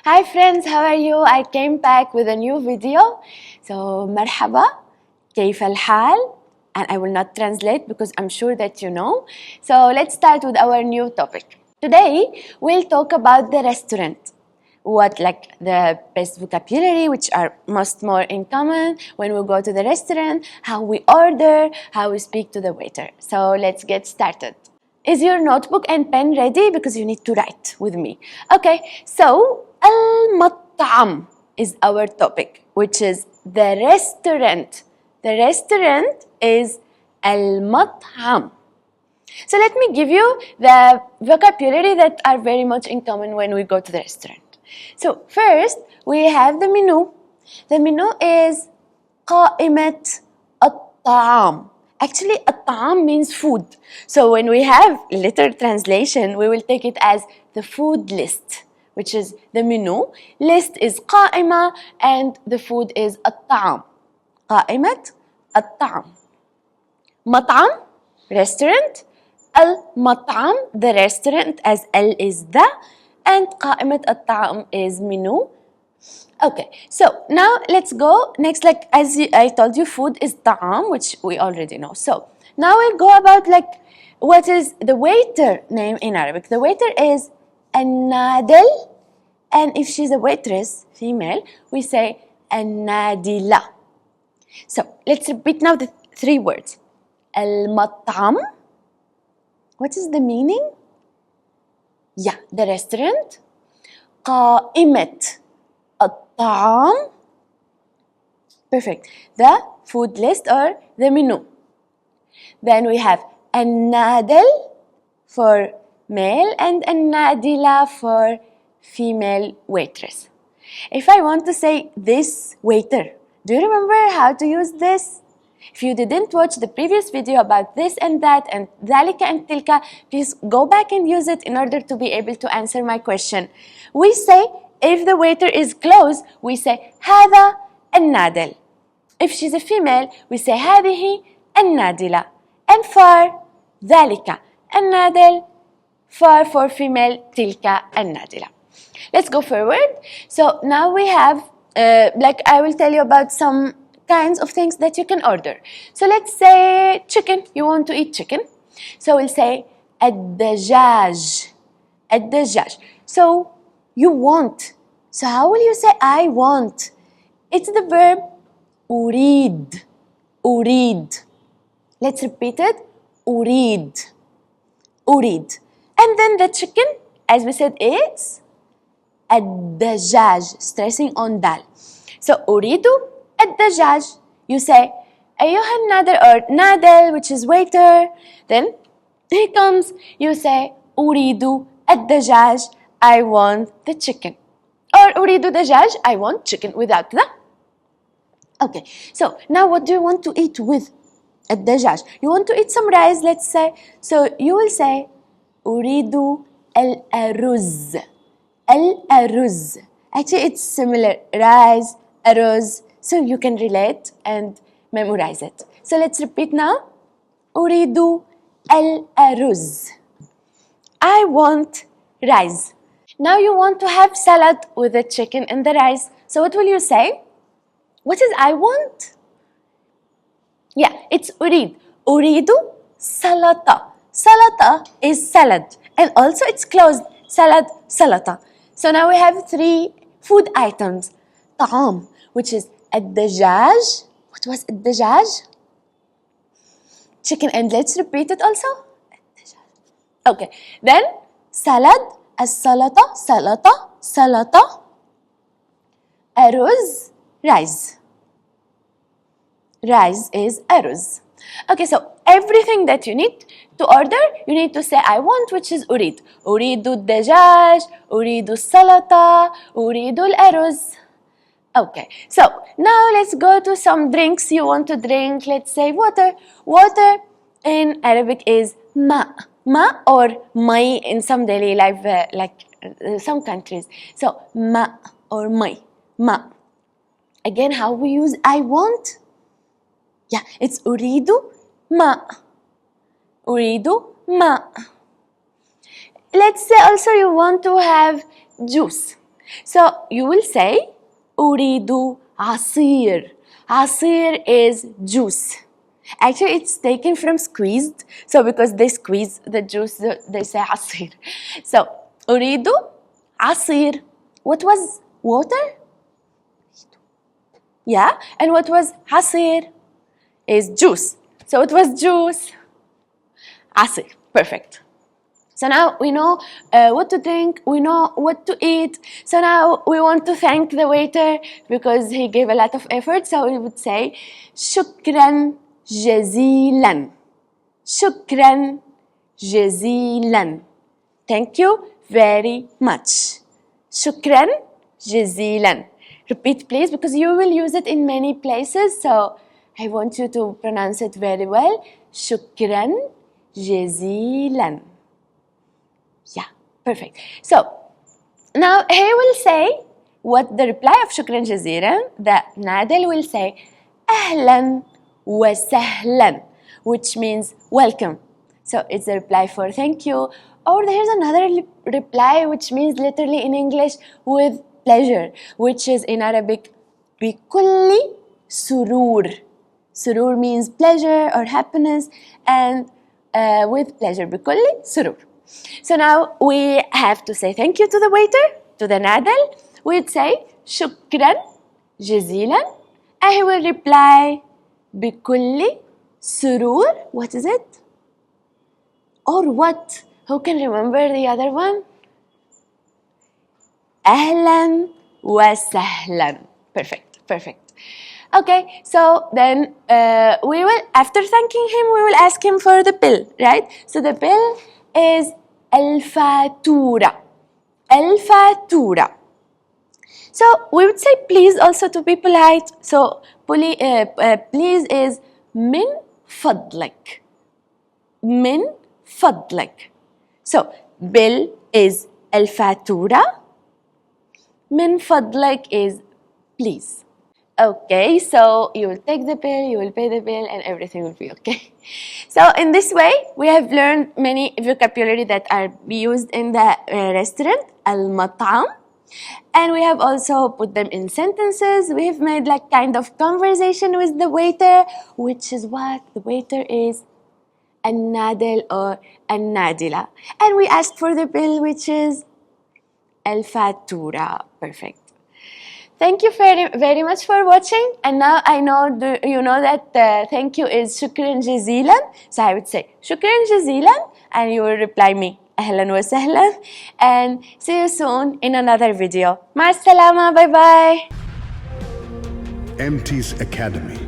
Hi friends, how are you? I came back with a new video. So مرحبا, كيف الحال? And I will not translate because I'm sure that you know. So let's start with our new topic. Today we'll talk about the restaurant. What like the best vocabulary which are most more in common when we go to the restaurant, how we order, how we speak to the waiter. So let's get started. Is your notebook and pen ready? Because you need to write with me. Okay, so المطعم is our topic, which is the restaurant. The restaurant is المطعم. So let me give you the vocabulary that are very much in common when we go to the restaurant. So first we have the menu. The menu is قائمة الطعام. Actually, الطعام means food. So when we have literal translation, we will take it as the food list, which is the menu. List is قائمة and the food is الطعام. قائمة الطعام. مطعم, restaurant. المطعم, the restaurant, as L is the, and قائمة الطعام is menu. Okay, so now let's go next. Like as I told you, food is طعام, which we already know. So now we'll go about like what is the waiter name in Arabic. The waiter is النادل, and if she's a waitress, female, we say النادلة. So let's repeat now the three words. المطعم. What is the meaning? Yeah, the restaurant. قائمة الطعام. Perfect. The food list or the menu. Then we have النادل for male and النادلة for female waitress. If I want to say this waiter, do you remember how to use this? If you didn't watch the previous video about this and that and ذلك and تلك, please go back and use it in order to be able to answer my question. We say, if the waiter is close, we say هذا النادل. If she's a female, we say هذه النادلة. And for ذلك النادل, for female تلك النادلة. Let's go forward. So now we have, like I will tell you about some kinds of things that you can order. So let's say chicken. You want to eat chicken. So we'll say الدجاج. الدجاج. So you want. So how will you say I want? It's the verb أريد. أريد. Let's repeat it. أريد. أريد. And then the chicken, as we said, is الدجاج. Stressing on دال. So أريد الدجاج. You say أيها النادل or نادل, which is waiter. Then he comes. You say أريد الدجاج. I want the chicken. Or أريد دجاج. I want chicken without the. Okay. So now what do you want to eat with الدجاج? You want to eat some rice, let's say. So you will say أريد الأرز. الأرز. Actually it's similar. Rice, أرز. So you can relate and memorize it. So let's repeat now. أريد الأرز. I want rice. Now you want to have salad with the chicken and the rice. So what will you say? What is I want? Yeah, it's أريد. أريد سلطة. سلطة is salad. And also it's closed. Salad, سلطة. So now we have three food items. طعام, which is الدجاج. What was الدجاج? Chicken, and let's repeat it also. Okay, then salad, السلطة, سلطة, سلطة. أرز, rice. Rice is أرز. Okay, so everything that you need to order, you need to say I want, which is أريد. أريد الدجاج, أريد السلطة, أريد الأرز. Okay, so now let's go to some drinks you want to drink. Let's say water. Water in Arabic is ماء. ماء or مي in some daily life, some countries. So ماء or مي. ماء. Again, how we use I want? Yeah, it's أريد ماء. أريد ماء. Let's say also you want to have juice. So you will say أريد عصير. عصير is juice. Actually, it's taken from squeezed. So because they squeeze the juice, they say عصير. So أريد عصير. What was water? Yeah, and what was عصير? Is juice. So it was juice. عصير. Perfect. So now we know what to drink, we know what to eat. So now we want to thank the waiter because he gave a lot of effort. So we would say شكرا جزيلا. شكرا جزيلا. Thank you very much. شكرا جزيلا. Repeat please because you will use it in many places. So I want you to pronounce it very well. شكرا جزيلا. Yeah, perfect. So now he will say what the reply of شكرا جزيلا. The نادل will say أهلا وسهلا, which means welcome. So it's a reply for thank you. Or there's another reply which means literally in English with pleasure, which is in Arabic بكل سرور. سرور means pleasure or happiness, and with pleasure بكل سرور. So now we have to say thank you to the waiter, to the نادل. We'd say شكرا جزيلا, and he will reply بكل سرور. What is it? Or what? Who can remember the other one? أهلا وسهلا. Perfect, perfect. Okay, so then we will, after thanking him, we will ask him for the bill, right? So the bill is الفاتورة. الفاتورة. So we would say please also to be polite. So please is من فضلك. من فضلك. So bill is الفاتورة. من فضلك is please. Okay, so you will take the bill, you will pay the bill, and everything will be okay. So in this way, we have learned many vocabulary that are used in the restaurant, المطعم, and we have also put them in sentences. We have made like kind of conversation with the waiter, which is what the waiter is, النادل or النادلة, and we asked for the bill, which is الفاتورة. Perfect. Thank you very, very much for watching. And now I know you know that thank you is شكرا جزيلا. So I would say شكرا جزيلا, and you will reply me أهلا وسهلا. And see you soon in another video. مع السلامة. Bye bye. Emtees Academy.